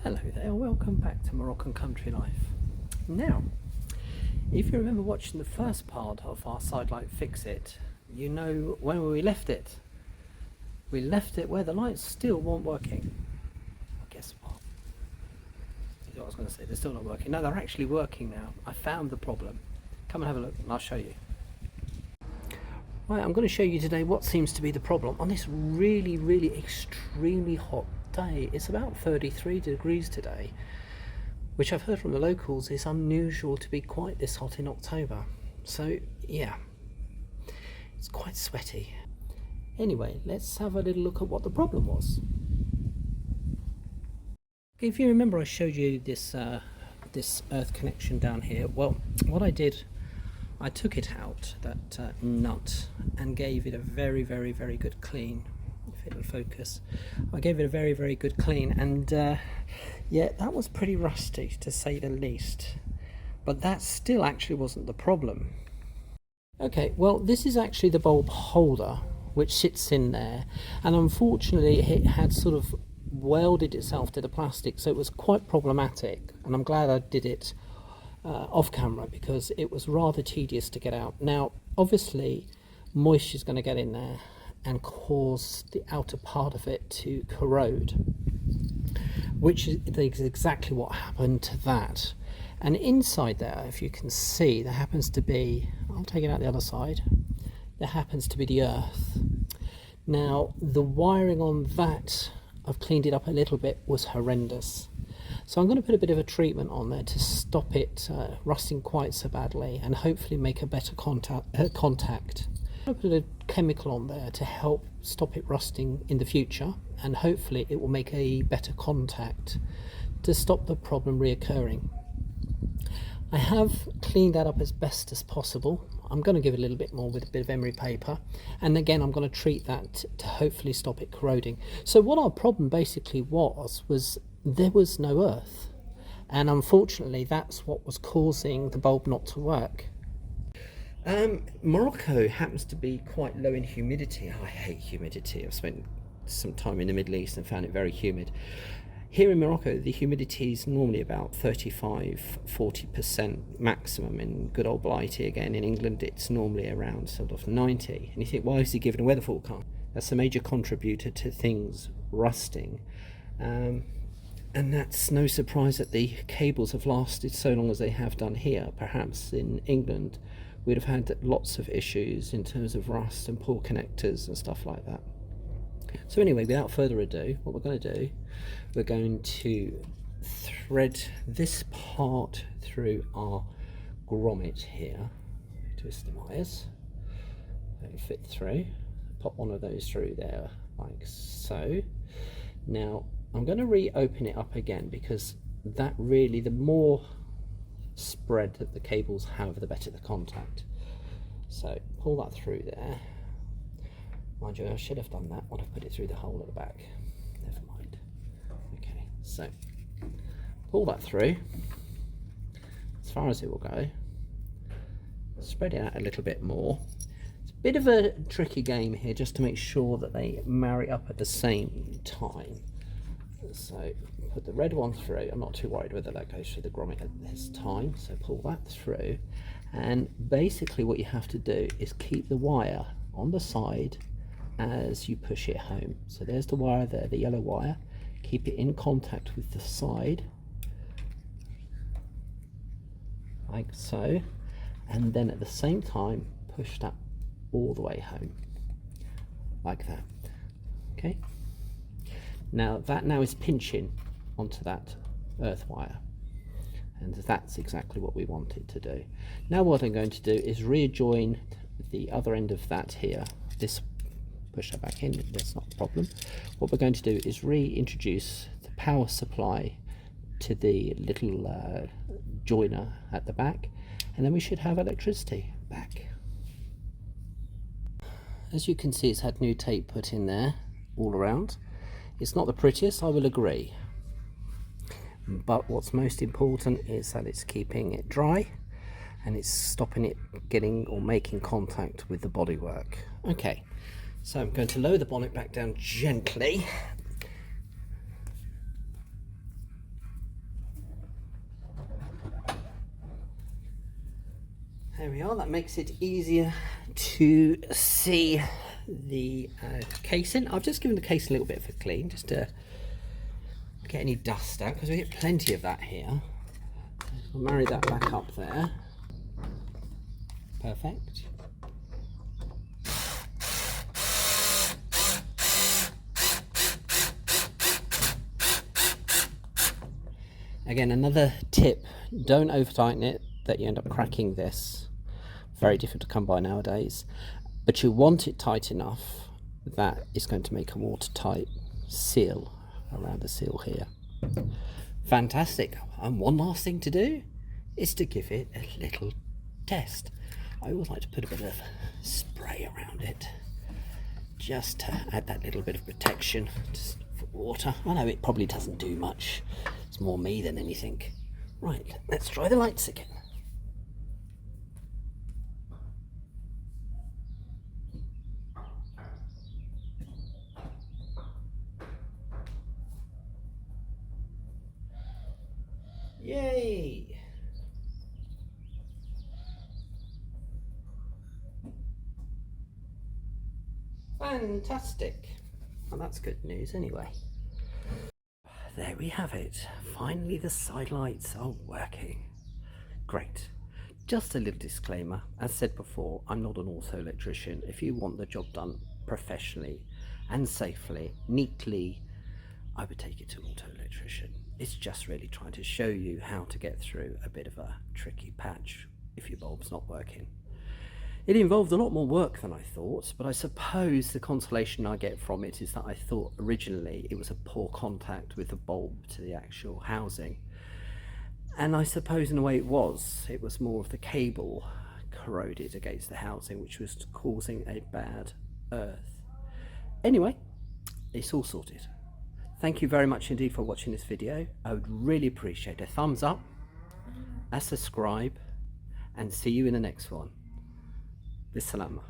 Hello there, welcome back to Moroccan Country Life. Now, if you remember watching the first part of our sidelight fix it, you know where we left it. We left it where the lights still weren't working. Well, guess what? You know what I was going to say, they're still not working. No, they're actually working now. I found the problem. Come and have a look and I'll show you. Right, I'm going to show you today what seems to be the problem on this really extremely hot day. It's about 33 degrees today, which I've heard from the locals is unusual to be quite this hot in October. So yeah, it's quite sweaty. Anyway, let's have a little look at what the problem was. Okay, if you remember, I showed you this this earth connection down here. Well, what I did, I took it out, that nut, and gave it a very good clean. If it'll focus, I gave it a very good clean, and yeah, that was pretty rusty to say the least, but that still actually wasn't the problem. Okay, well, this is actually the bulb holder which sits in there, and unfortunately it had sort of welded itself to the plastic, so it was quite problematic, and I'm glad I did it off camera because it was rather tedious to get out. Now obviously moisture is going to get in there and cause the outer part of it to corrode, which is exactly what happened to that. And inside there, if you can see, there happens to be, I'll take it out the other side, there happens to be the earth. Now the wiring on that, I've cleaned it up a little bit, was horrendous. So I'm going to put a bit of a treatment on there to stop it rusting quite so badly and hopefully make a better contact. I'll put a chemical on there to help stop it rusting in the future, and hopefully it will make a better contact to stop the problem reoccurring. I have cleaned that up as best as possible. I'm going to give it a little bit more with a bit of emery paper, and again I'm going to treat that to hopefully stop it corroding. So what our problem basically was there was no earth, and unfortunately that's what was causing the bulb not to work. Morocco happens to be quite low in humidity. I hate humidity. I've spent some time in the Middle East and found it very humid. Here in Morocco, the humidity is normally about 35–40% maximum in good old Blighty. Again, in England, it's normally around sort of 90. And you think, why is he given a weather forecast? That's a major contributor to things rusting. And that's no surprise that the cables have lasted so long as they have done here. Perhaps in England, we'd have had lots of issues in terms of rust and poor connectors and stuff like that. So anyway, without further ado, what we're going to do, we're going to thread this part through our grommet here. Twist the wires, let it fit through. Pop one of those through there like so. Now I'm going to reopen it up again because that really, the more spread that the cables have, the better the contact. So pull that through there. Mind you, I should have done that when I put it through the hole at the back. Never mind. Okay, so pull that through as far as it will go. Spread it out a little bit more. It's a bit of a tricky game here just to make sure that they marry up at the same time. So put the red one through. I'm not too worried whether that goes through the grommet at this time, so pull that through, and basically what you have to do is keep the wire on the side as you push it home. So there's the wire there, the yellow wire. Keep it in contact with the side like so, and then at the same time push that all the way home like that. Okay, now that is pinching onto that earth wire, and that's exactly what we want it to do. Now what I'm going to do is rejoin the other end of that here. This, push that back in, that's not a problem. What we're going to do is reintroduce the power supply to the little joiner at the back, and then we should have electricity back. As you can see, it's had new tape put in there all around. It's not the prettiest, I will agree, but what's most important is that it's keeping it dry and it's stopping it getting or making contact with the bodywork. Okay, so I'm going to lower the bonnet back down gently. There we are, that makes it easier to see the casing. I've just given the case a little bit of a clean, just to get any dust out, because we get plenty of that here. I'll marry that back up there. Perfect. Again, another tip, don't over tighten it, that you end up cracking this. Very difficult to come by nowadays, but you want it tight enough that it's going to make a watertight seal around the seal here. Fantastic. And one last thing to do is to give it a little test. I always like to put a bit of spray around it, just to add that little bit of protection for water. I know it probably doesn't do much, it's more me than anything. Right, let's try the lights again. Yay! Fantastic. Well, that's good news anyway. There we have it. Finally the side lights are working. Great. Just a little disclaimer, as said before, I'm not an auto electrician. If you want the job done professionally and safely, neatly, I would take it to an auto electrician. It's just really trying to show you how to get through a bit of a tricky patch if your bulb's not working. It involved a lot more work than I thought, but I suppose the consolation I get from it is that I thought originally it was a poor contact with the bulb to the actual housing. And I suppose in a way it was more of the cable corroded against the housing, which was causing a bad earth. Anyway, it's all sorted. Thank you very much indeed for watching this video. I would really appreciate a thumbs up, a subscribe, and see you in the next one. Bisalama.